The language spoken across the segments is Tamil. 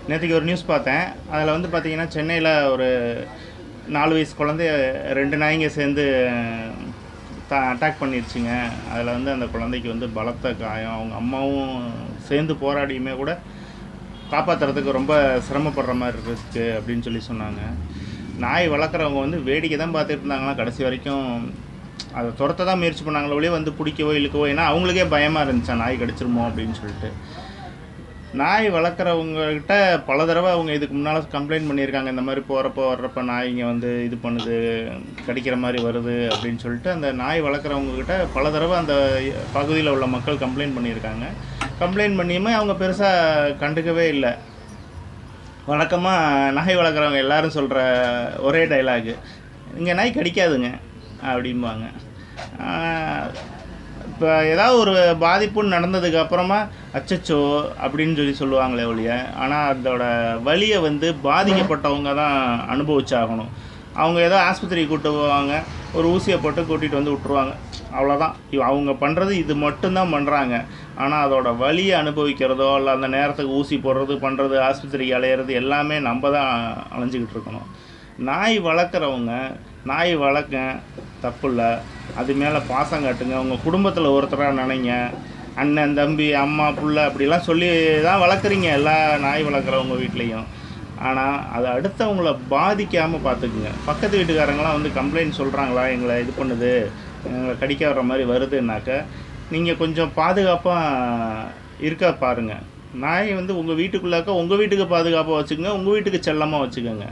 நேற்றுக்கு ஒரு நியூஸ் பார்த்தேன். அதில் வந்து பார்த்தீங்கன்னா சென்னையில் ஒரு 4 வயசு குழந்தைய 2 நாய்ங்க சேர்ந்து அட்டாக் பண்ணிடுச்சுங்க. அதில் வந்து அந்த குழந்தைக்கு வந்து பலத்த காயம். அவங்க அம்மாவும் சேர்ந்து போராடியுமே கூட காப்பாற்றுறதுக்கு ரொம்ப சிரமப்படுற மாதிரி இருக்குது அப்படின்னு சொன்னாங்க. நாய் வளர்க்குறவங்க வந்து வேடிக்கை தான் பார்த்துட்டு இருந்தாங்களாம் கடைசி வரைக்கும். அதை துரத்த தான் முயற்சி பண்ணாங்களே ஒழிய வந்து பிடிக்கவோ இழுக்கவோ, ஏன்னா அவங்களுக்கே பயமாக இருந்துச்சா நாய் கடிச்சிருமோ அப்படின்னு சொல்லிட்டு. நாய் வளர்க்குறவங்ககிட்ட பல தடவை அவங்க இதுக்கு முன்னால் கம்ப்ளைண்ட் பண்ணியிருக்காங்க. இந்த மாதிரி போகிறப்போ வர்றப்போ நாய்ங்க வந்து இது பண்ணுது, கடிக்கிற மாதிரி வருது அப்படின்னு சொல்லிட்டு அந்த நாய் வளர்க்குறவங்கக்கிட்ட பல தடவை அந்த பகுதியில் உள்ள மக்கள் கம்ப்ளைண்ட் பண்ணியிருக்காங்க. கம்ப்ளைண்ட் பண்ணியுமே அவங்க பெருசாக கண்டுக்கவே இல்லை. வழக்கமாக நாய் வளர்க்குறவங்க எல்லோரும் சொல்கிற ஒரே டைலாகு, இங்கே நாய் கடிக்காதுங்க அப்படிம்பாங்க. இப்போ ஏதாவது ஒரு பாதிப்புன்னு நடந்ததுக்கு அப்புறமா அச்சச்சோ அப்படின்னு சொல்லுவாங்களே ஒழிய, ஆனால் அதோட வலியை வந்து பாதிக்கப்பட்டவங்க தான் அனுபவிச்சாகணும். அவங்க ஏதோ ஆஸ்பத்திரிக்கு கூப்பிட்டு போவாங்க, ஒரு ஊசியை போட்டு கூட்டிகிட்டு வந்து விட்ருவாங்க, அவ்வளோதான். அவங்க பண்ணுறது இது மட்டும்தான் பண்ணுறாங்க. ஆனால் அதோட வலியை அனுபவிக்கிறதோ இல்லை அந்த நேரத்துக்கு ஊசி போடுறது பண்ணுறது ஆஸ்பத்திரிக்கு அலையிறது எல்லாமே நம்ம தான் அலைஞ்சிக்கிட்டு இருக்கணும். நாய் வளர்க்குறவங்க நாய் வளர்க்க தப்பு இல்லை, அது மேலே பாசம் காட்டுங்க. உங்கள் குடும்பத்தில் ஒருத்தராக நினைங்க. அண்ணன் தம்பி அம்மா புள்ள அப்படிலாம் சொல்லி தான் வளர்க்குறீங்க எல்லா நாய் வளர்க்குறவங்க வீட்லேயும். ஆனால் அதை அடுத்தவங்கள பாதிக்காமல் பார்த்துக்குங்க. பக்கத்து வீட்டுக்காரங்களாம் வந்து கம்ப்ளைண்ட் சொல்கிறாங்களா, எங்களை இது பண்ணுது, எங்களை கடிக்க வர்ற மாதிரி வருதுன்னாக்க நீங்கள் கொஞ்சம் பாதுகாப்பாக இருக்க பாருங்கள். நாயை வந்து உங்கள் வீட்டுக்குள்ளாக்க உங்கள் வீட்டுக்கு பாதுகாப்பாக வச்சுக்கோங்க, உங்கள் வீட்டுக்கு செல்லமாக வச்சுக்கோங்க.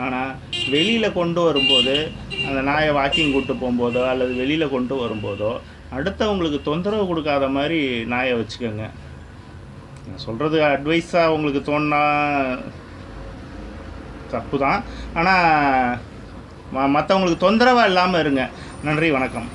ஆனால் வெளியில் கொண்டு வரும்போது, அந்த நாயை வாக்கிங் கூப்பிட்டு போகும்போதோ அல்லது வெளியில் கொண்டு வரும்போதோ அடுத்தவங்களுக்கு தொந்தரவு கொடுக்காத மாதிரி நாயை வச்சுக்கோங்க. நான் சொல்கிறது அட்வைஸாக உங்களுக்கு தோணுனா தப்பு தான், ஆனால் மற்றவங்களுக்கு தொந்தரவாக இல்லாமல் இருங்க. நன்றி, வணக்கம்.